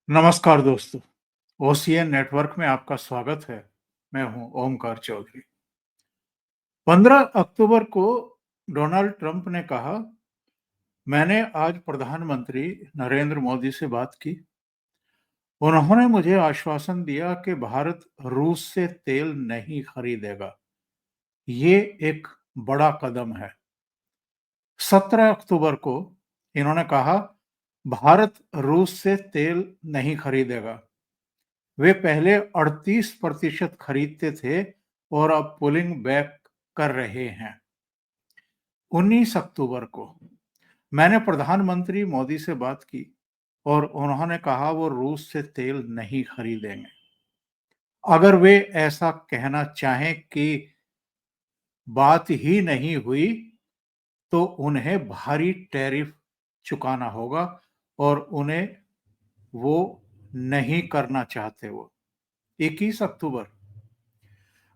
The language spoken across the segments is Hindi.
नमस्कार दोस्तों, ओसीएन नेटवर्क में आपका स्वागत है। मैं हूं ओमकार चौधरी। 15 अक्टूबर को डोनाल्ड ट्रंप ने कहा, मैंने आज प्रधानमंत्री नरेंद्र मोदी से बात की। उन्होंने मुझे आश्वासन दिया कि भारत रूस से तेल नहीं खरीदेगा। ये एक बड़ा कदम है। 17 अक्टूबर को इन्होंने कहा, भारत रूस से तेल नहीं खरीदेगा। वे पहले 38% खरीदते थे और अब पुलिंग बैक कर रहे हैं। 19 अक्टूबर को मैंने प्रधानमंत्री मोदी से बात की और उन्होंने कहा वो रूस से तेल नहीं खरीदेंगे। अगर वे ऐसा कहना चाहें कि बात ही नहीं हुई, तो उन्हें भारी टैरिफ चुकाना होगा और उन्हें वो नहीं करना चाहते। वो 21 अक्टूबर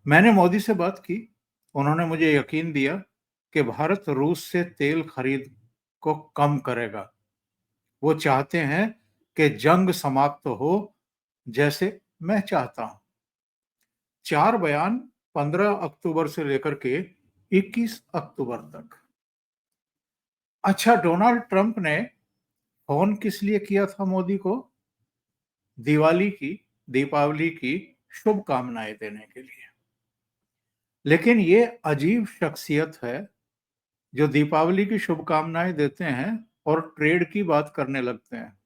मैंने मोदी से बात की। उन्होंने मुझे यकीन दिया कि भारत रूस से तेल खरीद को कम करेगा। वो चाहते हैं कि जंग समाप्त हो, जैसे मैं चाहता हूं। 4 बयान 15 अक्टूबर से लेकर के 21 अक्टूबर तक। अच्छा, डोनाल्ड ट्रंप ने फोन किस लिए किया था मोदी को? दीपावली की शुभकामनाएं देने के लिए। लेकिन ये अजीब शख्सियत है जो दीपावली की शुभकामनाएं देते हैं और ट्रेड की बात करने लगते हैं।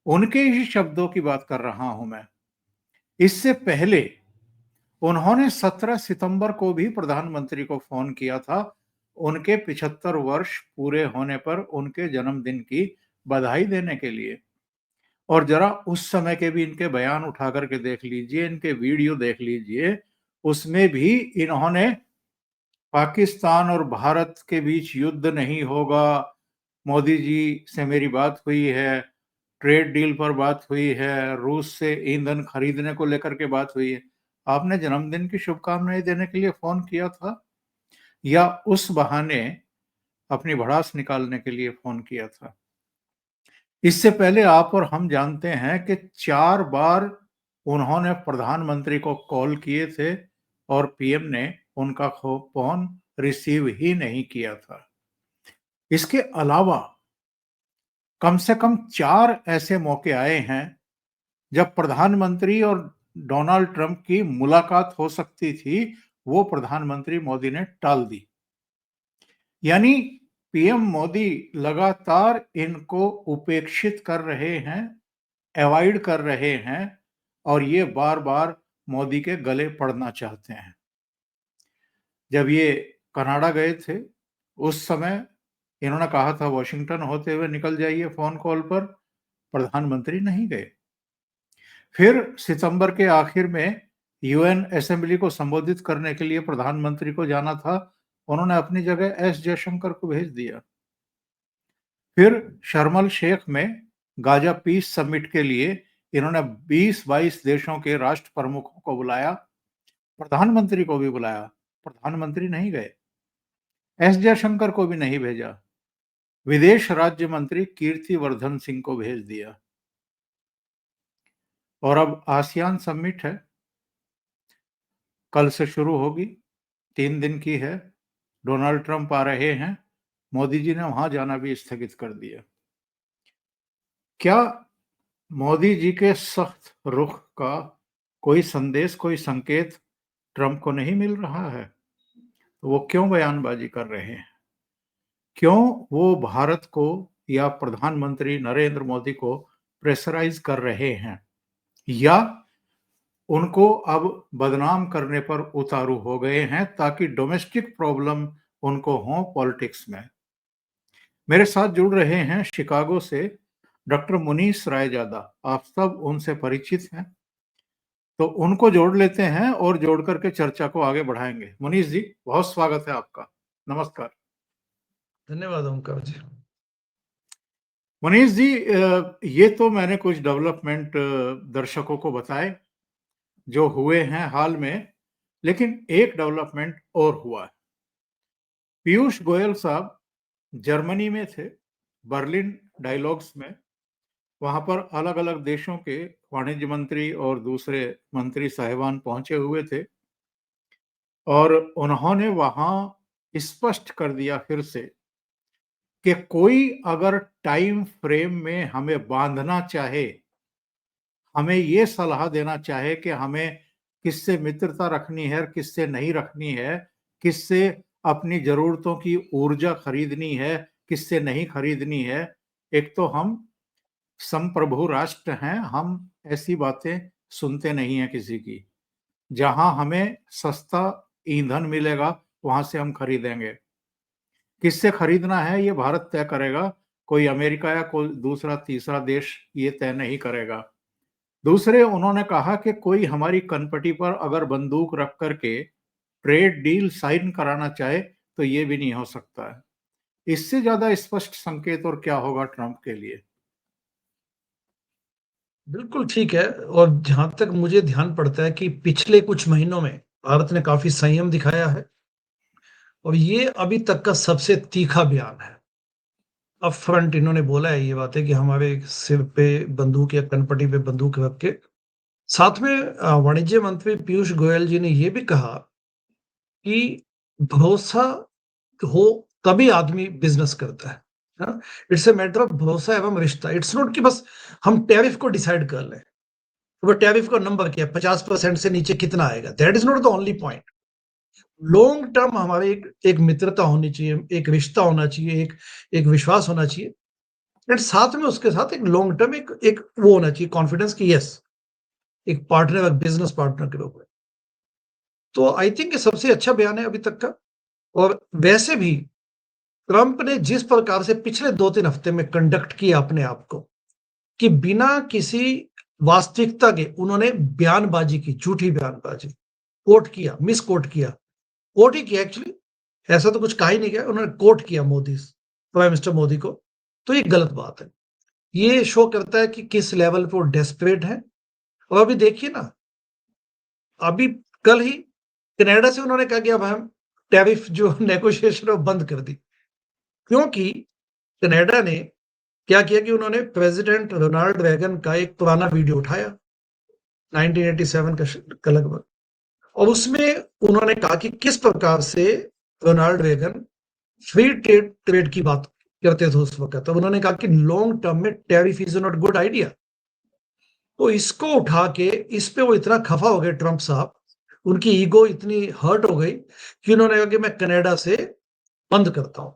उनके ही शब्दों की बात कर रहा हूं मैं। इससे पहले उन्होंने 17 सितंबर को भी प्रधानमंत्री को फोन किया था, उनके 75 वर्ष पूरे होने पर उनके जन्मदिन की बधाई देने के लिए। और जरा उस समय के भी इनके बयान उठा करके देख लीजिए, इनके वीडियो देख लीजिए। उसमें भी इन्होंने पाकिस्तान और भारत के बीच युद्ध नहीं होगा, मोदी जी से मेरी बात हुई है, ट्रेड डील पर बात हुई है, रूस से ईंधन खरीदने को लेकर के बात हुई है। आपने जन्मदिन की शुभकामनाएं देने के लिए फोन किया था या उस बहाने अपनी भड़ास निकालने के लिए फोन किया था? इससे पहले आप और हम जानते हैं कि 4 बार उन्होंने प्रधानमंत्री को कॉल किए थे और पीएम ने उनका फोन रिसीव ही नहीं किया था। इसके अलावा कम से कम 4 ऐसे मौके आए हैं जब प्रधानमंत्री और डोनाल्ड ट्रंप की मुलाकात हो सकती थी, वो प्रधानमंत्री मोदी ने टाल दी। यानी पीएम मोदी लगातार इनको उपेक्षित कर रहे हैं, अवॉइड कर रहे हैं और ये बार-बार मोदी के गले पड़ना चाहते हैं। जब ये कनाडा गए थे, उस समय इन्होंने कहा था वॉशिंगटन होते हुए निकल जाइए फोन कॉल पर, प्रधानमंत्री नहीं गए। फिर सितंबर के आखिर में यूएन असेंबली को संबोधित करने के लिए प्रधानमंत्री को जाना था, उन्होंने अपनी जगह एस जयशंकर को भेज दिया। फिर शर्म शेख में गाजा पीस समिट के लिए इन्होंने 20-22 देशों के राष्ट्र प्रमुखों को बुलाया, प्रधानमंत्री को भी बुलाया, प्रधानमंत्री नहीं गए। एस जयशंकर को भी नहीं भेजा, विदेश राज्य मंत्री कीर्तिवर्धन सिंह को भेज दिया। और अब आसियान समिट है, कल से शुरू होगी, 3 दिन की है। डोनाल्ड ट्रंप आ रहे हैं, मोदी जी ने वहां जाना भी स्थगित कर दिया। क्या मोदी जी के सख्त रुख का कोई संदेश, कोई संकेत ट्रंप को नहीं मिल रहा है? तो वो क्यों बयानबाजी कर रहे हैं? क्यों वो भारत को या प्रधानमंत्री नरेंद्र मोदी को प्रेशराइज कर रहे हैं या उनको अब बदनाम करने पर उतारू हो गए हैं ताकि डोमेस्टिक प्रॉब्लम उनको हो पॉलिटिक्स में? मेरे साथ जुड़ रहे हैं शिकागो से डॉक्टर मुनीस रायजादा। आप सब उनसे परिचित हैं, तो उनको जोड़ लेते हैं और जोड़ करके चर्चा को आगे बढ़ाएंगे। मुनीस जी, बहुत स्वागत है आपका। नमस्कार। धन्यवाद ओमकार जी। मनीष जी, ये तो मैंने कुछ डेवलपमेंट दर्शकों को बताए जो हुए हैं हाल में, लेकिन एक डेवलपमेंट और हुआ है। पीयूष गोयल साहब जर्मनी में थे, बर्लिन डायलॉग्स में, वहां पर अलग अलग देशों के वाणिज्य मंत्री और दूसरे मंत्री साहिबान पहुंचे हुए थे और उन्होंने वहां स्पष्ट कर दिया फिर से कि कोई अगर टाइम फ्रेम में हमें बांधना चाहे, हमें ये सलाह देना चाहे कि हमें किससे मित्रता रखनी है, किससे नहीं रखनी है, किससे अपनी ज़रूरतों की ऊर्जा खरीदनी है, किससे नहीं खरीदनी है। एक तो हम संप्रभु राष्ट्र हैं, हम ऐसी बातें सुनते नहीं हैं किसी की। जहाँ हमें सस्ता ईंधन मिलेगा, वहाँ से हम खरीदेंगे। किससे खरीदना है ये भारत तय करेगा, कोई अमेरिका या कोई दूसरा तीसरा देश ये तय नहीं करेगा। दूसरे उन्होंने कहा कि कोई हमारी कनपटी पर अगर बंदूक रख करके ट्रेड डील साइन कराना चाहे तो ये भी नहीं हो सकता है। इससे ज्यादा स्पष्ट संकेत और क्या होगा ट्रंप के लिए। बिल्कुल ठीक है। और जहां तक मुझे ध्यान पड़ता है कि पिछले कुछ महीनों में भारत ने काफी संयम दिखाया है और ये अभी तक का सबसे तीखा बयान है। अप फ्रंट इन्होंने बोला है ये बात है कि हमारे सिर पे बंदूक या कनपटी पे बंदूक रख के। साथ में वाणिज्य मंत्री पीयूष गोयल जी ने ये भी कहा कि भरोसा हो तभी आदमी बिजनेस करता है। इट्स अ मैटर ऑफ भरोसा एवं रिश्ता। इट्स नॉट कि बस हम टैरिफ को डिसाइड कर लें। तो वो टैरिफ का नंबर क्या है, 50% से नीचे कितना आएगा, that is not the only point. Long term हमारे एक मित्रता होनी चाहिए, एक रिश्ता होना चाहिए, एक विश्वास होना चाहिए। एंड साथ में उसके साथ एक लॉन्ग टर्म एक वो होना चाहिए कॉन्फिडेंस कि यस, एक पार्टनर, एक बिजनेस पार्टनर के रूप में। तो आई थिंक ये सबसे अच्छा बयान है अभी तक का। और वैसे भी ट्रंप ने जिस प्रकार से पिछले 2-3 हफ्ते में कंडक्ट किया अपने आप को, कि बिना किसी वास्तविकता के उन्होंने बयानबाजी की, झूठी बयानबाजी, कोट किया, मिस कोट किया, कोट ही किया एक्चुअली, ऐसा तो कुछ कहा ही नहीं गया, उन्होंने कोट किया मोदी, प्राइम मिनिस्टर मोदी को। तो ये गलत बात है। ये शो करता है कि किस लेवल पे वो डेस्परेट है। और अभी देखिए ना, अभी कल ही कनाडा से उन्होंने कहा कि अब हम टैरिफ जो नेगोशिएशन है वो बंद कर दी। क्योंकि कनाडा ने क्या किया कि उन्होंने प्रेसिडेंट रोनाल्ड रेगन का एक पुराना वीडियो उठाया 1987 का लगभग, और उसमें उन्होंने कहा कि किस प्रकार से Ronald Reagan free trade trade की बात करते थे उस वक्त। तो उन्होंने कहा कि लॉन्ग टर्म में tariff is not good idea. तो इसको उठा के इस पे वो इतना खफा हो गए ट्रंप साहब, उनकी ईगो इतनी हर्ट हो गई कि उन्होंने कहा कि मैं कनाडा से बंद करता हूं।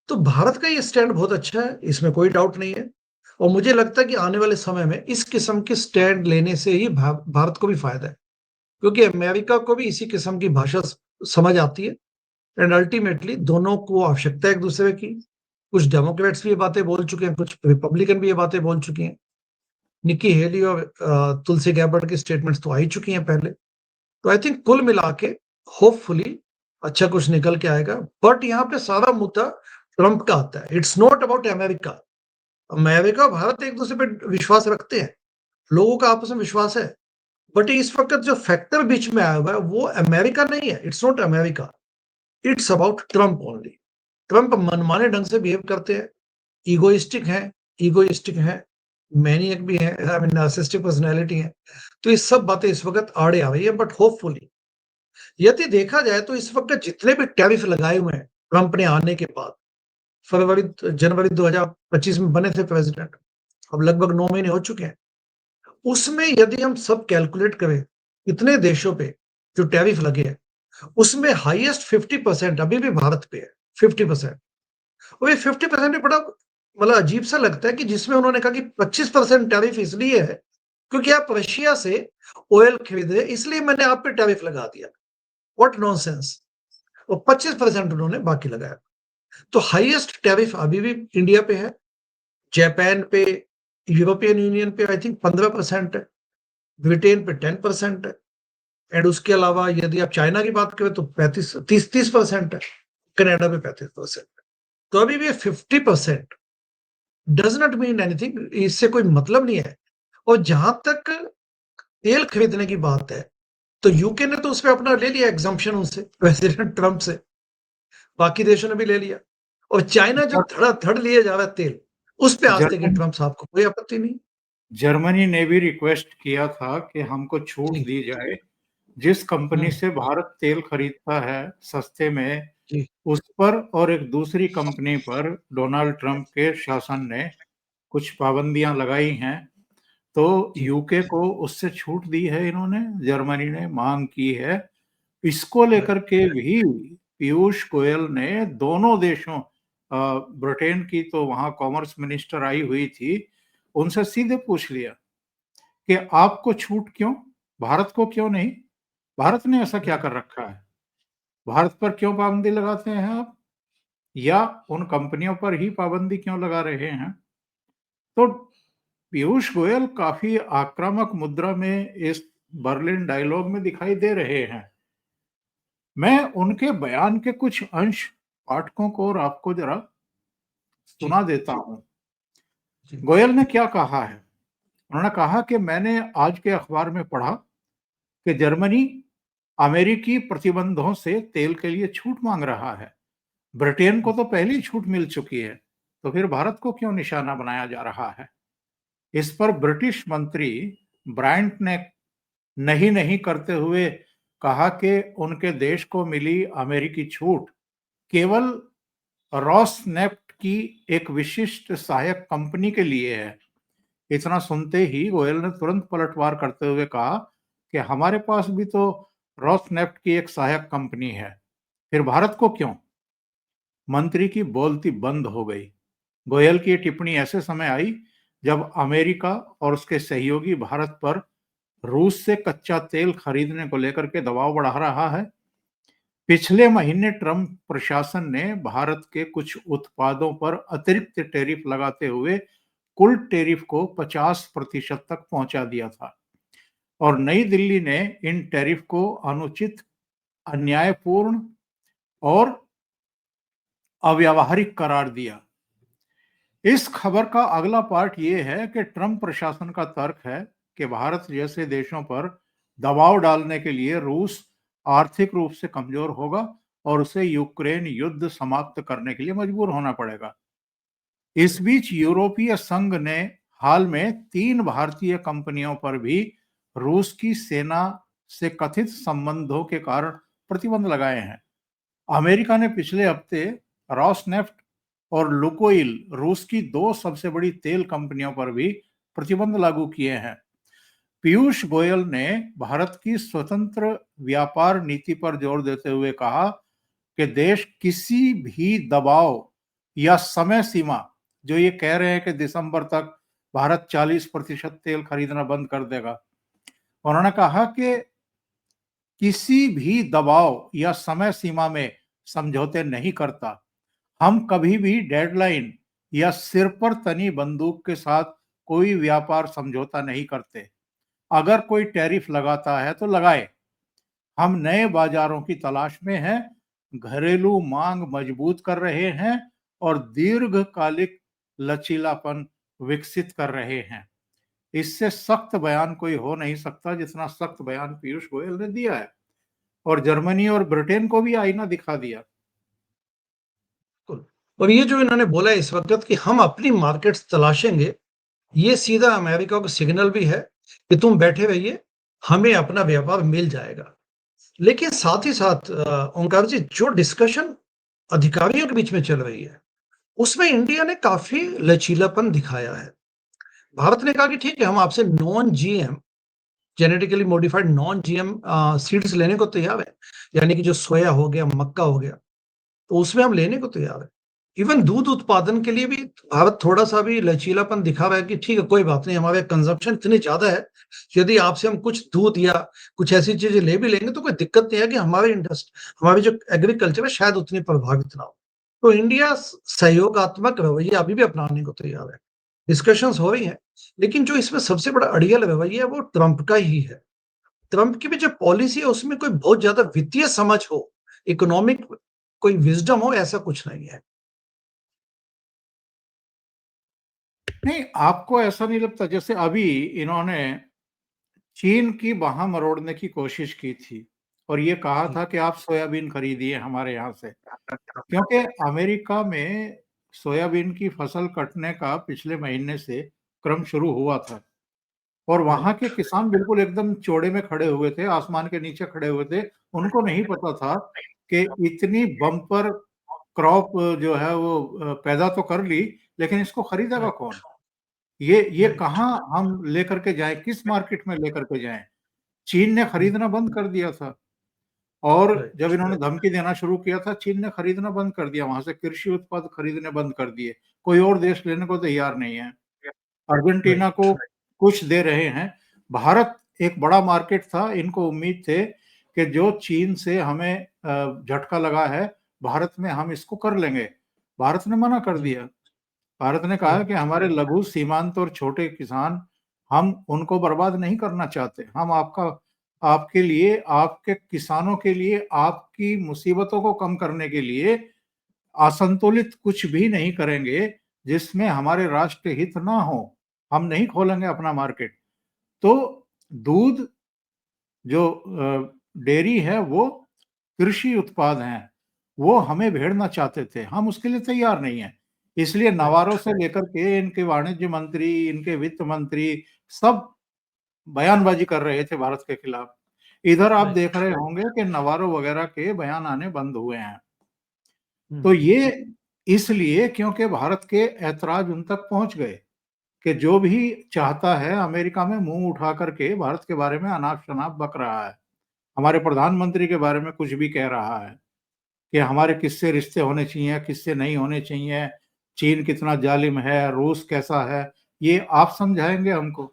तो भारत का ये स्टैंड बहुत अच्छा है, इसमें कोई डाउट नहीं है। और मुझे लगता है कि आने वाले समय में इस किस्म के स्टैंड लेने से ही भारत को भी फायदा है, क्योंकि अमेरिका को भी इसी किस्म की भाषा समझ आती है। एंड अल्टीमेटली दोनों को आवश्यकता है एक दूसरे की। कुछ डेमोक्रेट्स भी ये बातें बोल चुके हैं, कुछ रिपब्लिकन भी ये बातें बोल चुकी हैं। निकी हेली और तुलसी गैबर्ट की स्टेटमेंट्स तो आ ही चुकी हैं पहले। तो आई थिंक कुल मिला के होपफुली अच्छा कुछ निकल के आएगा। बट यहाँ पे सारा मुद्दा ट्रंप का आता है। It's not about America. America और भारत एक दूसरे पे विश्वास रखते हैं, लोगों का आपस में विश्वास है। बट इस वक्त जो फैक्टर बीच में आया हुआ है वो अमेरिका नहीं है। It's not America, it's about Trump only. Trump मनमाने ढंग से बिहेव करते हैं, इगोइस्टिक हैं, मैनियक भी हैं, आई मीन नार्सिसिस्टिक पर्सनैलिटी है। तो ये सब बातें इस वक्त आड़े आ रही है। बट होपफुली यदि देखा जाए तो इस वक्त जितने भी टैरिफ लगाए हुए हैं ट्रंप ने आने के बाद, फरवरी जनवरी 2025 में बने थे प्रेसिडेंट, अब लगभग 9 महीने हो चुके हैं। उसमें यदि हम सब कैलकुलेट करें कितने देशों पे जो टैरिफ लगे हैं, उसमें हाईएस्ट 50% अभी भी भारत पे है। 50%। और ये 50% भी बड़ा मतलब अजीब सा लगता है कि जिसमें उन्होंने कहा कि 25% टैरिफ इसलिए है क्योंकि आप रशिया से ऑयल खरीद रहे, इसलिए मैंने आप पे टैरिफ लगा दिया। What nonsense. और 25% उन्होंने बाकी लगाया। तो हाईएस्ट टैरिफ अभी भी इंडिया पे है, जापान पे, यूरोपियन यूनियन पे आई थिंक 15% है, ब्रिटेन पे 10% है। एंड उसके अलावा यदि आप चाइना की बात करें तो 30% है, कनाडा पे 35% है। तो अभी भी 50% डज नॉट मीन एनीथिंग, इससे कोई मतलब नहीं है। और जहां तक तेल खरीदने की बात है तो यूके ने तो उस पर अपना ले लिया एग्जाम्पशन उनसे, प्रेसिडेंट ट्रंप से। बाकी देशों ने भी ले लिया। और चाइना जो धड़ाधड़ लिए जा रहा है तेल, उस पे आज तक जर्मन ट्रम्प साहब को कोई आपत्ति नहीं। जर्मनी ने भी रिक्वेस्ट किया था कि हमको छूट जी, दी जाए। जिस कंपनी हुँ, से भारत तेल खरीदता है सस्ते में, जी, उस पर और एक दूसरी कंपनी पर डोनाल्ड ट्रंप के शासन ने कुछ पाबंदियां लगाई हैं। तो जी, यूके को उससे छूट दी है इन्होंने, जर्मनी ने मांग की है। इसको लेकर राइट, के भी पीयूष गोयल ने दोनों देशों, ब्रिटेन की तो वहां कॉमर्स मिनिस्टर आई हुई थी, उनसे सीधे पूछ लिया कि आपको छूट क्यों, भारत को क्यों नहीं? भारत ने ऐसा क्या राइट, कर रखा है? भारत पर क्यों पाबंदी लगाते हैं आप? या उन कंपनियों पर ही पाबंदी क्यों लगा रहे हैं? तो पीयूष गोयल काफी आक्रामक मुद्रा में इस बर्लिन डायलॉग में दिखाई दे रहे हैं। मैं उनके बयान के कुछ अंश पाठकों को और आपको जरा जी, सुना देता हूं। जी, गोयल ने क्या कहा है? उन्होंने कहा कि मैंने आज के अखबार में पढ़ा कि जर्मनी अमेरिकी प्रतिबंधों से तेल के लिए छूट मांग रहा है। ब्रिटेन को तो पहले ही छूट मिल चुकी है, तो फिर भारत को क्यों निशाना बनाया जा रहा है? इस पर ब्रिटिश मंत्री ब्रायंट ने नहीं नहीं करते हुए कहा कि उनके देश को मिली अमेरिकी छूट केवल रॉसनेफ्ट की एक विशिष्ट सहायक कंपनी के लिए है। इतना सुनते ही गोयल ने तुरंत पलटवार करते हुए कहा कि हमारे पास भी तो रॉसनेफ्ट की एक सहायक कंपनी है, फिर भारत को क्यों? मंत्री की बोलती बंद हो गई। गोयल की ये टिप्पणी ऐसे समय आई जब अमेरिका और उसके सहयोगी भारत पर रूस से कच्चा तेल खरीदने को लेकर के दबाव बढ़ा रहा है। पिछले महीने ट्रंप प्रशासन ने भारत के कुछ उत्पादों पर अतिरिक्त टैरिफ लगाते हुए कुल टैरिफ को 50% तक पहुंचा दिया था और नई दिल्ली ने इन टैरिफ को अनुचित, अन्यायपूर्ण और अव्यावहारिक करार दिया। इस खबर का अगला पार्ट ये है कि ट्रंप प्रशासन का तर्क है कि भारत जैसे देशों पर दबाव डालने के लिए रूस आर्थिक रूप से कमजोर होगा और उसे यूक्रेन युद्ध समाप्त करने के लिए मजबूर होना पड़ेगा। इस बीच यूरोपीय संघ ने हाल में 3 भारतीय कंपनियों पर भी रूस की सेना से कथित संबंधों के कारण प्रतिबंध लगाए हैं। अमेरिका ने पिछले हफ्ते रॉसनेफ्ट और लुकोइल, रूस की 2 सबसे बड़ी तेल कंपनियों पर भी प्रतिबंध लागू किए हैं। पीयूष गोयल ने भारत की स्वतंत्र व्यापार नीति पर जोर देते हुए कहा कि देश किसी भी दबाव या समय सीमा, जो ये कह रहे हैं कि दिसंबर तक भारत 40% तेल खरीदना बंद कर देगा, उन्होंने कहा कि किसी भी दबाव या समय सीमा में समझौते नहीं करता। हम कभी भी डेडलाइन या सिर पर तनी बंदूक के साथ कोई व्यापार समझौता नहीं करते। अगर कोई टैरिफ लगाता है तो लगाए। हम नए बाजारों की तलाश में हैं, घरेलू मांग मजबूत कर रहे हैं और दीर्घकालिक लचीलापन विकसित कर रहे हैं। इससे सख्त बयान कोई हो नहीं सकता जितना सख्त बयान पीयूष गोयल ने दिया है और जर्मनी और ब्रिटेन को भी आईना दिखा दिया। बिल्कुल। और ये जो इन्होंने बोला है इस वक़्त कि हम अपनी मार्केट्स तलाशेंगे, ये सीधा अमेरिका को सिग्नल भी है कि तुम बैठे रहिए, हमें अपना व्यापार मिल जाएगा। लेकिन साथ ही साथ ओंकार जी जो डिस्कशन अधिकारियों के बीच में चल रही है, उसमें इंडिया ने काफ़ी लचीलापन दिखाया है। भारत ने कहा कि ठीक है हम आपसे non GM genetically modified non GM seeds लेने को तैयार है। यानी कि जो सोया हो गया, मक्का हो गया, तो उसमें हम लेने को तैयार हैं। इवन दूध उत्पादन के लिए भी भारत थोड़ा-सा भी लचीलापन दिखा रहा है कि ठीक है कोई बात नहीं हमारे कंज़म्पशन इतनी ज़्यादा है, यदि आपसे हम कुछ दूध या कुछ ऐसी चीज़ें ले भी लेंगे तो कोई दिक्कत नहीं है कि हमारी जो एग्रीकल्चर है शायद उतनी प्रभावित ना हो। तो इंडिया सहयोगात्मक रवैया अभी भी अपनाने को तैयार है। डिस्कशंस हो रही हैं, लेकिन जो इसमें सबसे बड़ा अड़ियल रवैया है वो ट्रंप का ही है। ट्रंप की भी जो पॉलिसी है उसमें कोई बहुत ज़्यादा वित्तीय समझ हो, इकोनॉमिक कोई विज़डम हो ऐसा कुछ नहीं है। नहीं, आपको ऐसा नहीं लगता जैसे अभी इन्होंने चीन की बाह मरोड़ने की कोशिश की थी और ये कहा जी, था कि आप सोयाबीन खरीदिए हमारे यहाँ से, क्योंकि अमेरिका में सोयाबीन की फसल कटने का पिछले महीने से क्रम शुरू हुआ था और वहां के राइट, किसान बिल्कुल एकदम चौड़े में खड़े हुए थे, आसमान के नीचे खड़े हुए थे। उनको नहीं पता था कि इतनी बम्पर क्रॉप जो है वो पैदा तो कर ली, लेकिन इसको खरीदेगा राइट, कौन? ये राइट, कहाँ हम लेकर के जाएँ, किस मार्केट में लेकर के जाएँ? चीन ने हुँ, खरीदना बंद कर दिया था और जब राइट, इन्होंने धमकी देना शुरू किया था, चीन ने खरीदना बंद कर दिया, वहाँ से कृषि उत्पाद खरीदने बंद कर दिए। कोई और देश लेने को तैयार नहीं है। अर्जेंटीना राइट, को कुछ दे रहे हैं। भारत एक बड़ा मार्केट था, इनको उम्मीद थे कि जो चीन से हमें झटका लगा है, भारत में हम इसको कर लेंगे। भारत ने मना कर जी, दिया। भारत ने कहा कि राइट, हमारे लघु, सीमांत और छोटे किसान, हम उनको बर्बाद नहीं करना चाहते। हम आपके लिए, आपके किसानों के लिए, आपकी मुसीबतों को कम करने के लिए असंतुलित कुछ भी नहीं करेंगे, जिसमें हमारे राष्ट्र हित ना हो। हम नहीं खोलेंगे अपना मार्केट। तो दूध जो डेयरी है वो कृषि उत्पाद हैं, वो हमें भेड़ना चाहते थे, हम उसके लिए तैयार नहीं हैं। इसलिए नवारो राइट, से लेकर के इनके वाणिज्य मंत्री, इनके वित्त मंत्री सब बयानबाजी कर रहे थे भारत के खिलाफ। इधर आप देख राइट, रहे होंगे कि नवारो वगैरह के बयान आने बंद हुए हैं। तो हुँ, ये इसलिए क्योंकि भारत के ऐतराज़ उन तक पहुँच गए कि जो भी चाहता है अमेरिका में मुँह उठा कर के भारत के बारे में अनाप-शनाप बक रहा है। हमारे प्रधानमंत्री के बारे में कुछ भी कह रहा है कि हमारे किससे रिश्ते होने चाहिए, किससे नहीं होने चाहिए, चीन कितना जालिम है, रूस कैसा है, ये आप समझाएँगे हमको।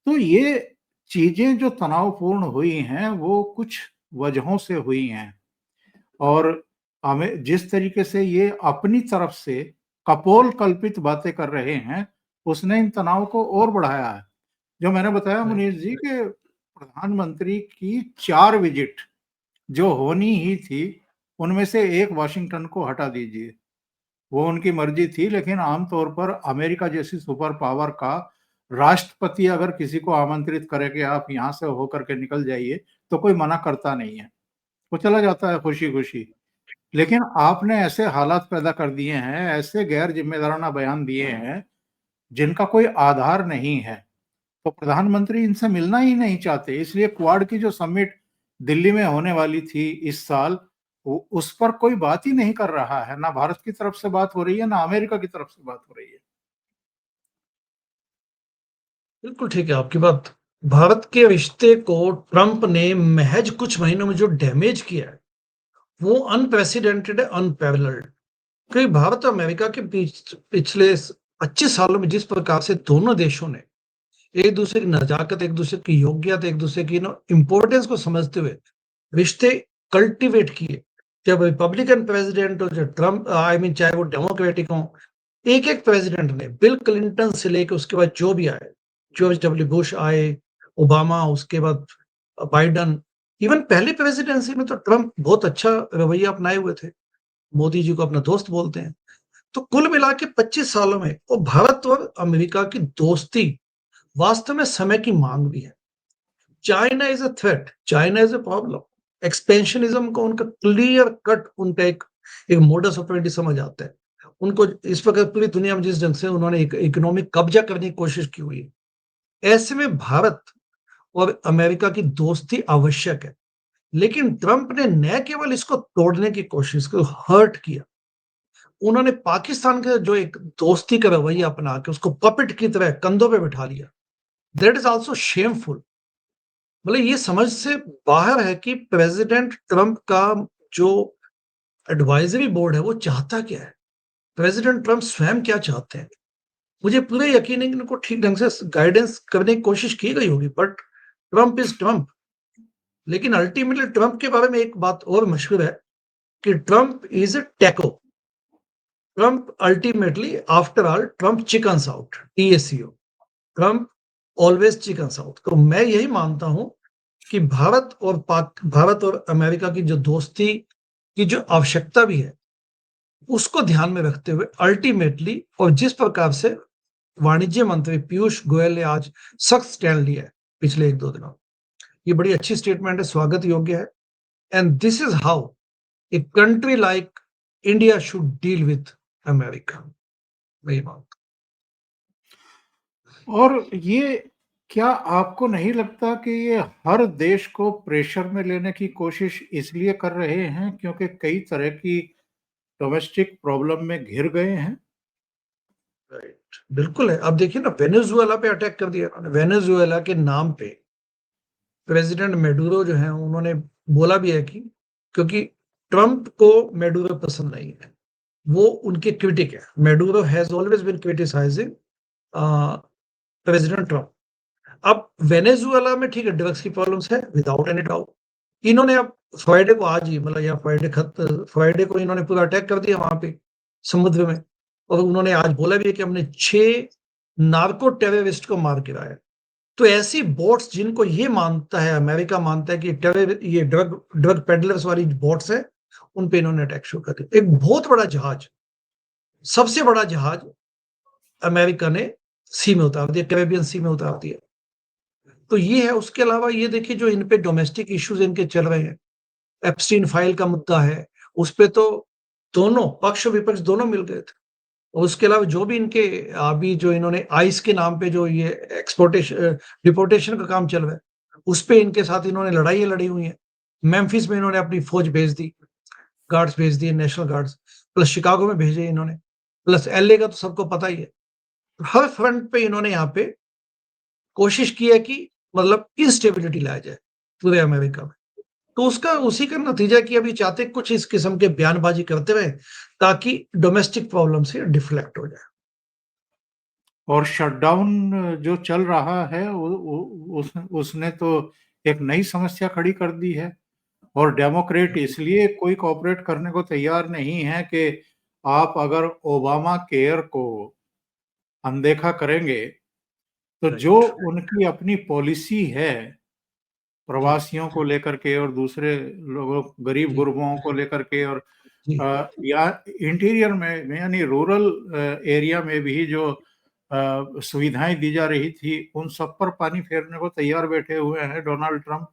तो ये चीज़ें जो तनावपूर्ण हुई हैं, वो कुछ वजहों से हुई हैं और हमें जिस तरीके से ये अपनी तरफ से कपोल कल्पित बातें कर रहे हैं, उसने इन तनाव को और बढ़ाया है। जो मैंने बताया मुनीष राइट, जी कि प्रधानमंत्री की 4 विजिट जो होनी ही थी, उनमें से 1 वाशिंगटन को हटा दीजिए। वो उनकी मर्ज़ी थी, लेकिन आम तौर पर अमेरिका जैसी सुपर पावर का राष्ट्रपति अगर किसी को आमंत्रित करे कि आप यहाँ से होकर के निकल जाइए, तो कोई मना करता नहीं है। वो चला जाता है खुशी-खुशी। लेकिन आपने ऐसे हालात पैदा कर दिए हैं, ऐसे गैर ज़िम्मेदाराना बयान दिए हैं, जिनका कोई आधार नहीं है। तो प्रधानमंत्री इनसे मिलना ही नहीं चाहते, इसलिए क्वाड की जो समिट दिल्ली में होने वाली थी इस साल, उस पर कोई बात ही नहीं कर रहा है। ना भारत की तरफ से बात हो रही है, ना अमेरिका की तरफ से बात हो रही है। बिल्कुल ठीक है आपकी बात। भारत के रिश्ते को ट्रंप ने महज़ कुछ महीनों में जो डैमेज किया है, वो अनप्रेसिडेंटेड है, अनपैरेलल्ड। क्योंकि भारत और अमेरिका के बीच पिछले 25 सालों में जिस प्रकार से दोनों देशों ने एक-दूसरे की नज़ाकत, एक-दूसरे की योग्यता, एक-दूसरे की इम्पोर्टेंस को समझते हुए रिश्ते कल्टीवेट किए। जब रिपब्लिकन प्रेज़िडेंट हो, जब ट्रम्प आई मीन चाहे वो डेमोक्रेटिक हों, एक-एक प्रेज़िडेंट ने बिल क्लिंटन से लेके उसके बाद जो भी आए, जॉर्ज डब्ल्यू बुश आए, ओबामा, उसके बाद बाइडेन, इवन पहली प्रेज़िडेंसी में तो ट्रम्प बहुत अच्छा रवैया अपनाए हुए थे। मोदी जी को अपना दोस्त बोलते हैं। तो कुल मिला के 25 सालों में वो भारत और अमेरिका की दोस्ती वास्तव में समय की माँग भी है। China is a threat, China is a problem. Expansionism को उनका क्लियर कट उनका एक मोडस ऑपरेंडी समझ आता है। उनको इस प्रकार पूरी दुनिया में जिस ढंग से उन्होंने एक इकोनॉमिक कब्ज़ा करने की कोशिश की हुई है। ऐसे में भारत और अमेरिका की दोस्ती आवश्यक है। लेकिन ट्रंप ने न केवल इसको तोड़ने की कोशिश की, हर्ट किया। उन्होंने पाकिस्तान का जो एक दोस्ती का रवैया अपना के उसको पपेट की तरह कंधों पे बिठा लिया। That is also shameful. मतलब ये समझ से बाहर है कि प्रेसिडेंट ट्रंप का जो एडवाइजरी बोर्ड है वो चाहता क्या है? प्रेसिडेंट ट्रंप स्वयं क्या चाहते हैं? मुझे पूरा यकीन है कि उनको ठीक ढंग से गाइडेंस करने की कोशिश की गई होगी, बट ट्रंप इज़ ट्रंप। लेकिन अल्टीमेटली ट्रंप के बारे में एक बात और मशहूर है कि Trump is a taco. Trump ultimately after all Trump chickens out, TACO। Trump always chickens out. तो मैं यही मानता हूँ कि भारत और अमेरिका की जो दोस्ती की जो आवश्यकता भी है, उसको ध्यान में रखते हुए अल्टीमेटली और जिस प्रकार से वाणिज्य मंत्री पीयूष गोयल ने आज सख्त स्टैंड लिया है पिछले 1-2 दिनों में, ये बड़ी अच्छी स्टेटमेंट है, स्वागत योग्य है। And this is how a country like India should deal with America, वही बात। और ये क्या आपको नहीं लगता कि ये हर देश को प्रेशर में लेने की कोशिश इसलिए कर रहे हैं क्योंकि कई तरह की डोमेस्टिक प्रॉब्लम में घिर गए हैं? राइट, बिल्कुल है। अब देखिए ना, वेनेजुएला पे अटैक कर दिया इन्होंने। वेनेजुएला के नाम पे प्रेसिडेंट मेडुरो जो है उन्होंने बोला भी है कि क्योंकि ट्रंप को मेडुरो पसंद नहीं है, वो उनके क्रिटिक है। Maduro has always been criticising President Trump. अब वेनेजुएला में ठीक है, ड्रग्स की प्रॉब्लम्स है विदाउट एनी डाउट। इन्होंने अब फ्राइडे को, आज ही मतलब या फ्राइडे को इन्होंने पूरा अटैक कर दिया वहाँ पे समुद्र में, और उन्होंने आज बोला भी है कि हमने 6 नार्को टेररिस्ट को मार गिराया। तो ऐसी बोट्स जिनको ये मानता है, अमेरिका मानता है कि ये ड्रग ड्रग पेडलर्स वाली बोट्स है, उन पे इन्होंने अटैक शुरू कर दिया। एक बहुत बड़ा जहाज, सबसे बड़ा जहाज अमेरिका ने सी में उतार दिया, कैरेबियन सी में उतार दिया। तो ये है। उसके अलावा ये देखिए, जो इन पे डोमेस्टिक इश्यूज इनके चल रहे हैं, एप्स्टीन फाइल का मुद्दा है, उस पे तो दोनों पक्ष विपक्ष दोनों मिल गए थे। और उसके अलावा जो भी इनके अभी जो इन्होंने आइस के नाम पे जो ये डिपोर्टेशन का काम चल रहा है, उस पे इनके साथ इन्होंने लड़ाइयाँ लड़ी हुई हैं। मेम्फिस में इन्होंने अपनी फौज भेज दी, गार्ड्स भेज दिए, नेशनल गार्ड्स, प्लस शिकागो में भेजे इन्होंने, प्लस एलए का तो सबको पता ही है। हर फ्रंट पे इन्होंने यहाँ पे कोशिश की है कि मतलब इंस्टेबिलिटी लाया जाए पूरे अमेरिका में। तो उसका उसी का नतीजा कि अभी चाहते कुछ इस किस्म के बयानबाजी करते रहे ताकि डोमेस्टिक प्रॉब्लम से डिफ्लेक्ट हो जाए। और शटडाउन जो चल रहा है उसने तो एक नई समस्या खड़ी कर दी है। और डेमोक्रेट इसलिए कोई कोऑपरेट करने को तैयार नहीं है कि आप अगर ओबामा केयर को अनदेखा करेंगे तो जो राइट। उनकी अपनी पॉलिसी है जी, प्रवासियों को लेकर के और दूसरे लोगों गरीब जी, गुरबों को लेकर के और जी। या इंटीरियर में यानी रूरल एरिया में भी जो सुविधाएं दी जा रही थी उन सब पर पानी फेरने को तैयार बैठे हुए हैं डोनाल्ड ट्रंप।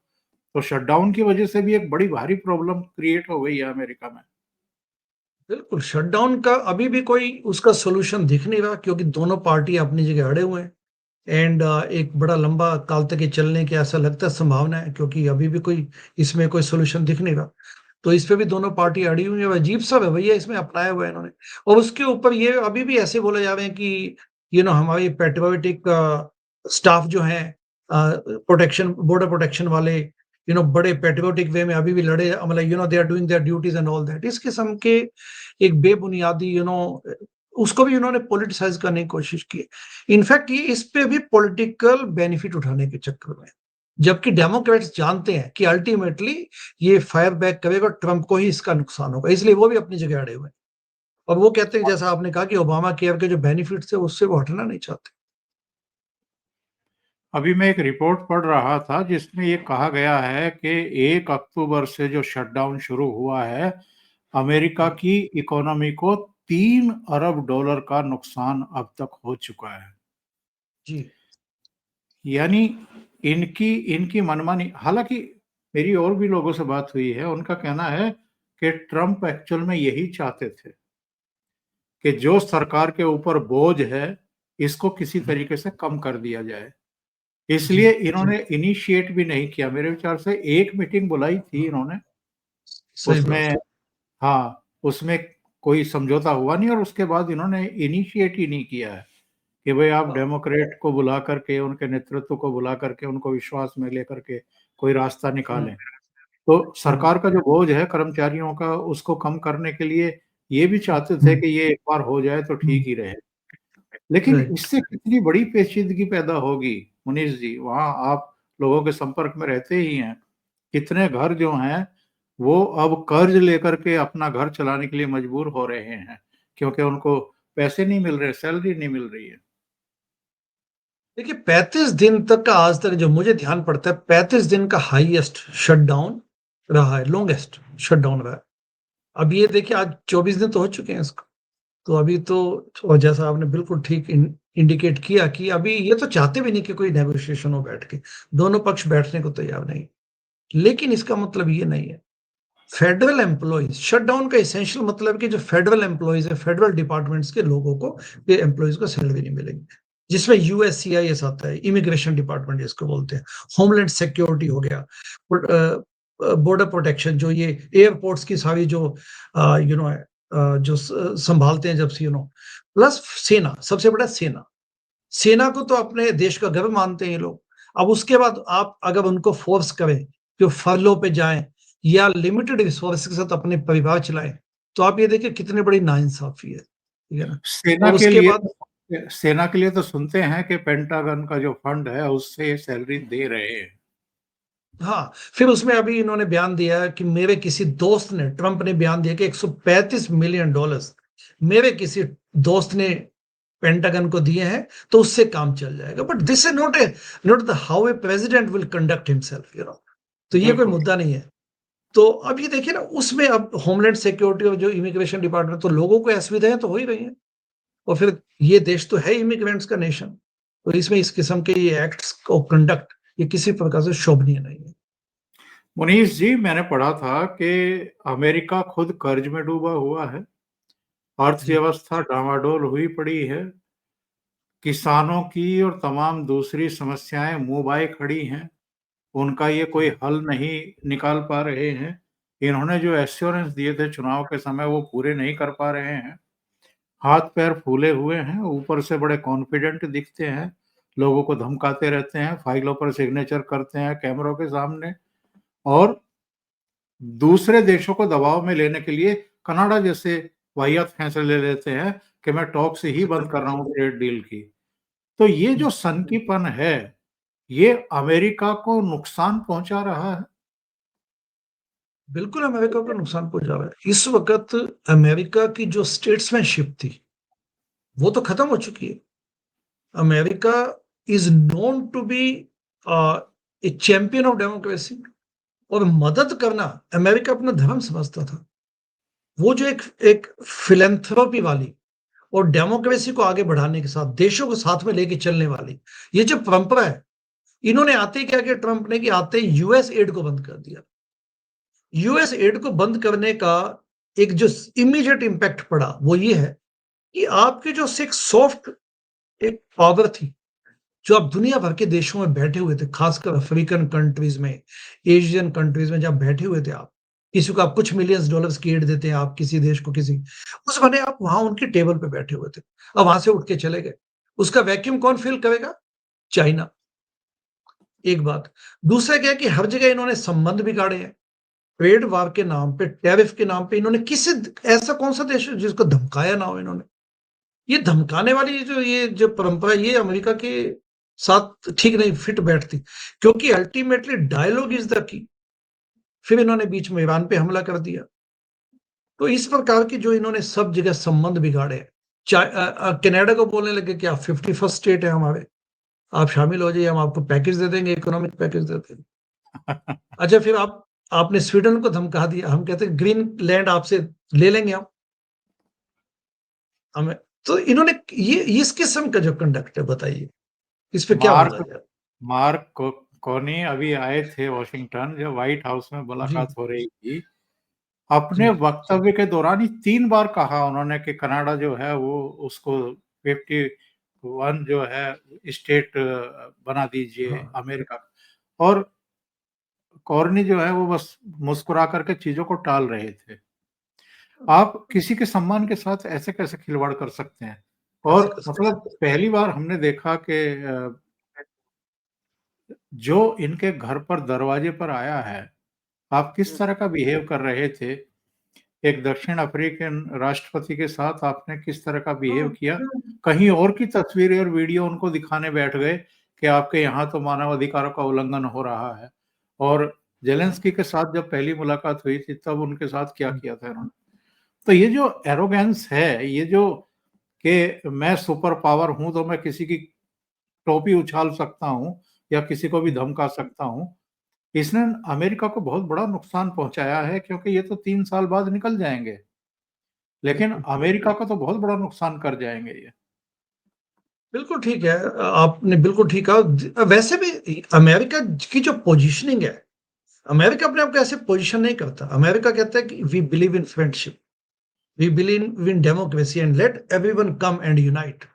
तो शटडाउन की वजह से भी एक बड़ी भारी प्रॉब्लम क्रिएट हो गई है अमेरिका में। बिल्कुल, शटडाउन का अभी भी कोई उसका सॉल्यूशन दिख नहीं रहा, क्योंकि दोनों पार्टी अपनी जगह अड़े हुए हैं। एंड एक बड़ा लंबा काल तक ये चलने की ऐसा लगता है संभावना है, क्योंकि अभी भी कोई इसमें कोई सॉल्यूशन दिख नहीं रहा। तो इस पे भी दोनों पार्टी अड़ी हुई है। अजीब सा रवैया इसमें अपनाया हुआ है इन्होंने। और उसके ऊपर ये अभी भी ऐसे बोले जा रहे हैं कि हमारी पेट्रियोटिक स्टाफ जो है, प्रोटेक्शन बॉर्डर प्रोटेक्शन वाले, बड़े पेट्रियोटिक वे में अभी भी लड़े, मतलब they are doing their duties and all that. इस किस्म के एक बेबुनियादी उसको भी उन्होंने पॉलिटिसाइज करने की कोशिश की। इनफैक्ट ये इस पे भी पॉलिटिकल बेनिफिट उठाने के चक्कर में है। जबकि डेमोक्रेट्स जानते हैं कि अल्टीमेटली ये फायर बैक करेगा, ट्रंप को ही इसका नुकसान होगा, इसलिए वो भी अपनी जगह अड़े हुए हैं। और वो कहते हैं, जैसा आपने कहा, कि ओबामा केयर के जो बेनिफिट्स थे उससे वो हटना नहीं चाहते। अभी मैं एक रिपोर्ट पढ़ रहा था जिसमें ये कहा गया है कि 1 अक्टूबर से जो शटडाउन शुरू हुआ है अमेरिका जी, की इकोनॉमी को $3 अरब का नुकसान अब तक हो चुका है। जी, यानी इनकी इनकी मनमानी, हालांकि मेरी और भी लोगों से बात हुई है, उनका कहना है कि ट्रंप एक्चुअल में यही चाहते थे कि जो सरकार के ऊपर बोझ है इसको किसी तरीके से कम कर दिया जाए। जी, इसलिए इन्होंने इनिशिएट भी नहीं किया। मेरे विचार से एक मीटिंग बुलाई थी इन्होंने, सही उसमें बात। हाँ, उसमें कोई समझौता हुआ नहीं और उसके बाद इन्होंने इनिशिएट ही नहीं किया है कि भाई आप हाँ, डेमोक्रेट को बुला करके उनके नेतृत्व को बुला करके उनको विश्वास में लेकर के कोई रास्ता हुँ, निकालें। तो हुँ, सरकार का जो बोझ है कर्मचारियों का उसको कम करने के लिए ये भी चाहते थे हुँ, कि ये एक बार हो जाए तो ठीक हुँ, ही रहे। लेकिन राइट। इससे कितनी बड़ी पेचीदगी पैदा होगी मुनीष जी, वहाँ आप लोगों के संपर्क में रहते ही हैं। कितने घर जो हैं वो अब कर्ज लेकर के अपना घर चलाने के लिए मजबूर हो रहे हैं क्योंकि उनको पैसे नहीं मिल रहे, सैलरी नहीं मिल रही है। देखिए, 35 दिन तक का आज तक जो मुझे ध्यान पड़ता है, 35 दिन का हाईएस्ट शटडाउन रहा है, लॉन्गेस्ट शटडाउन रहा है। अब ये देखिए, आज 24 दिन तो हो चुके हैं इसको। तो अभी तो, और जैसा आपने बिल्कुल ठीक इंडिकेट किया कि अभी ये तो चाहते भी नहीं कि कोई नेगोशिएशन हो बैठ के। दोनों पक्ष बैठने को तैयार नहीं। लेकिन इसका मतलब ये नहीं है फेडरल एम्प्लॉइज शटडाउन का एसेंशियल मतलब कि जो फेडरल एम्प्लॉइज है, फेडरल डिपार्टमेंट्स के लोगों को, ये एम्प्लॉइज को सैलरी नहीं मिलेगी, जिसमें यूएससीआईएस आता है, इमिग्रेशन डिपार्टमेंट जिसको बोलते हैं, होमलैंड सिक्योरिटी हो गया, बॉर्डर प्रोटेक्शन, जो ये एयरपोर्ट्स की सारी जो यू नो जो संभालते हैं जब से प्लस सेना, सबसे बड़ा सेना। सेना को तो अपने देश का गर्व मानते हैं ये लोग। अब उसके बाद आप अगर उनको फोर्स करें कि वो फरलो पे जाएं या लिमिटेड रिसोर्स के साथ अपने परिवार चलाएं, तो आप ये देखिए कितनी बड़ी नाइंसाफी है, ठीक है ना? सेना और के उसके लिए बाद सेना के लिए तो सुनते हैं कि पेंटागन का जो फंड है उससे सैलरी दे रहे हैं। हाँ, फिर उसमें अभी इन्होंने बयान दिया है कि मेरे किसी दोस्त ने, ट्रंप ने बयान दिया कि $135 मिलियन मेरे किसी दोस्त ने पेंटागन को दिए हैं, तो उससे काम चल जाएगा। But this is not the how a president will conduct himself, तो ये कोई बिल्कुल। मुद्दा नहीं है। तो अब ये देखिए ना, उसमें अब होमलैंड सिक्योरिटी और जो इमिग्रेशन डिपार्टमेंट, तो लोगों को असुविधाएं तो हो ही रही हैं। और फिर ये देश तो है इमिग्रेंट्स का नेशन, तो इसमें इस किस्म के ये एक्ट्स को कंडक्ट, ये किसी प्रकार से शोभनीय नहीं है। मुनीष जी, मैंने पढ़ा था कि अमेरिका खुद कर्ज में डूबा हुआ है, जी, अर्थव्यवस्था डामाडोल हुई पड़ी है, किसानों की और तमाम दूसरी समस्याएं मुंह बाए खड़ी हैं, उनका ये कोई हल नहीं निकाल पा रहे हैं। इन्होंने जो एश्योरेंस दिए थे चुनाव के समय वो पूरे नहीं कर पा रहे हैं। हाथ पैर फूले हुए हैं, ऊपर से बड़े कॉन्फिडेंट दिखते हैं, लोगों को धमकाते रहते हैं, फाइलों पर सिग्नेचर करते हैं कैमरों के सामने, और दूसरे देशों को दबाव में लेने के लिए कनाडा जैसे वाहियात फैसले ले लेते हैं कि मैं टॉक से ही बंद कर रहा हूँ ट्रेड डील की। तो ये जो सनकीपन है, ये अमेरिका को नुकसान पहुंचा रहा है। बिल्कुल अमेरिका को नुकसान पहुंचा रहा है। इस वक्त अमेरिका की जो स्टेट्समैनशिप थी, वो तो खत्म हो चुकी है। America is known to be a champion of democracy, और मदद करना अमेरिका अपना धर्म समझता था। वो जो एक एक फिलेंथ्रोपी वाली और डेमोक्रेसी को आगे बढ़ाने के साथ देशों को साथ में लेके चलने वाली ये जो परंपरा है, इन्होंने आते ही क्या किया, ट्रंप ने, कि आते ही यूएस एड को बंद कर दिया। यूएस एड को बंद करने का एक जो इमीडिएट इंपैक्ट पड़ा वो ये है कि आपके जो एक सॉफ्ट एक पावर थी, जो आप दुनिया भर के देशों में बैठे हुए थे, खासकर अफ्रीकन कंट्रीज में, एशियन कंट्रीज में जब बैठे हुए थे आप, किसी को आप कुछ मिलियंस डॉलर्स की एड देते हैं, आप किसी देश को, किसी उस बने आप वहां उनके टेबल पे बैठे हुए थे, अब वहां से उठ के चले गए। उसका वैक्यूम कौन फिल करेगा? चाइना। एक बात। दूसरा क्या है कि हर जगह इन्होंने संबंध बिगाड़े हैं, ट्रेड वार के नाम पे, टैरिफ के नाम पे, इन्होंने किसी, ऐसा कौन सा देश है जिसको धमकाया ना हो इन्होंने? ये धमकाने वाली ये जो परंपरा, ये अमेरिका के साथ ठीक नहीं फिट बैठती, क्योंकि ultimately dialogue is the key. फिर इन्होंने बीच में ईरान पे हमला कर दिया। तो इस प्रकार की जो इन्होंने सब जगह संबंध बिगाड़े, कनाडा को बोलने लगे कि आप 51st स्टेट है हमारे, आप शामिल हो जाइए, हम आपको पैकेज दे देंगे, इकोनॉमिक पैकेज दे देंगे। अच्छा, फिर आपने स्वीडन को धमका दिया, हम कहते हैं ग्रीन लैंड आपसे ले लेंगे हमें। तो इन्होंने ये इस किस्म का जो कंडक्ट है, बताइए इस पे क्या बोला मार्क जाए? मार्क कोनी अभी आए थे वॉशिंगटन, जब व्हाइट हाउस में जी, मुलाकात हो रही थी। अपने जी, वक्तव्य के दौरान ही 3 बार कहा उन्होंने कि कनाडा जो है वो उसको 51 जो है स्टेट बना दीजिए हाँ, अमेरिका का। और कॉर्नी जो है वो बस मुस्कुरा करके चीजों को टाल रहे थे। आप किसी के सम्मान के साथ ऐसे कैसे खिलवाड़ कर सकते हैं? कैसे और कर सकते मतलब पहली बार हमने देखा कि जो इनके घर पर दरवाजे पर आया है, आप किस हैं? तरह का बिहेव कर रहे थे? एक दक्षिण अफ्रीकन राष्ट्रपति के साथ आपने किस तरह का बिहेव किया? कहीं और की तस्वीरें और वीडियो उनको दिखाने बैठ गए कि आपके यहाँ तो मानव अधिकारों का उल्लंघन हो रहा है। और ज़ेलेंस्की के साथ जब पहली मुलाकात हुई थी तब उनके साथ क्या किया था इन्होंने? तो ये जो एरोगेंस है, ये जो कि मैं सुपर पावर हूँ तो मैं किसी की टोपी उछाल सकता हूँ या किसी को भी धमका सकता हूँ, इसने अमेरिका को बहुत बड़ा नुकसान पहुँचाया है, क्योंकि ये तो 3 साल बाद निकल जाएँगे। लेकिन बिल्कुल, अमेरिका को तो बहुत बड़ा नुकसान कर जाएँगे ये। बिल्कुल ठीक है। आपने बिल्कुल ठीक कहा। वैसे भी अमेरिका की जो पोजीशनिंग है, अमेरिका अपने आप को ऐसे पोज़ीशन नहीं करता। अमेरिका कहता है कि we believe in friendship, we believe in democracy and let everyone come and unite.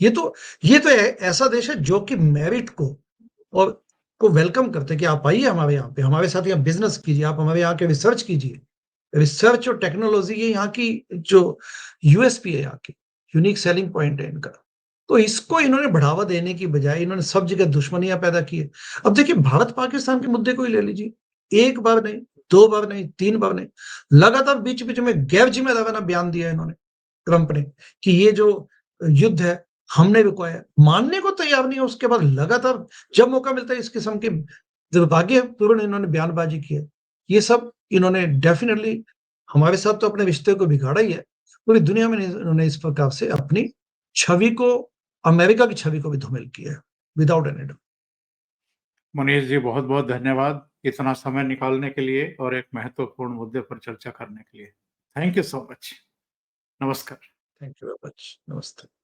ये तो ऐसा देश है जो कि मेरिट और को वेलकम करते हैं कि आप आइए हमारे यहाँ पे, हमारे साथ यहाँ बिज़नेस कीजिए, आप हमारे यहाँ के रिसर्च कीजिए। रिसर्च और टेक्नोलॉज़ी ये यहाँ की जो यूएसपी है यहाँ की, यूनिक सेलिंग पॉइंट है इनका। तो इसको इन्होंने बढ़ावा देने की बजाय इन्होंने सब जगह दुश्मनियाँ पैदा की है। अब देखिए भारत-पाकिस्तान के मुद्दे को ही ले लीजिए, 1 बार नहीं, 2 बार नहीं, 3 बार नहीं, लगातार बीच-बीच में गैर ज़िम्मेदाराना बयान दिया इन्होंने, ट्रंप ने, कि ये जो युद्ध है, हमने रुकवाया है। मानने को तैयार नहीं है, उसके बाद लगातार जब मौका मिलता है इस किस्म के दुर्भाग्यपूर्ण इन्होंने बयानबाज़ी की है। ये सब इन्होंने डेफ़िनिटली हमारे साथ तो अपने रिश्ते को बिगाड़ा ही है, पूरी दुनिया में इन्होंने इस प्रकार से अपनी छवि को अमेरिका की छवि को भी धूमिल किया है, without any doubt. Manish ji, बहुत बहुत धन्यवाद इतना समय निकालने के लिए और एक महत्वपूर्ण मुद्दे पर चर्चा करने के लिए। Thank you so much. नमस्कार। Thank you very much. नमस्ते।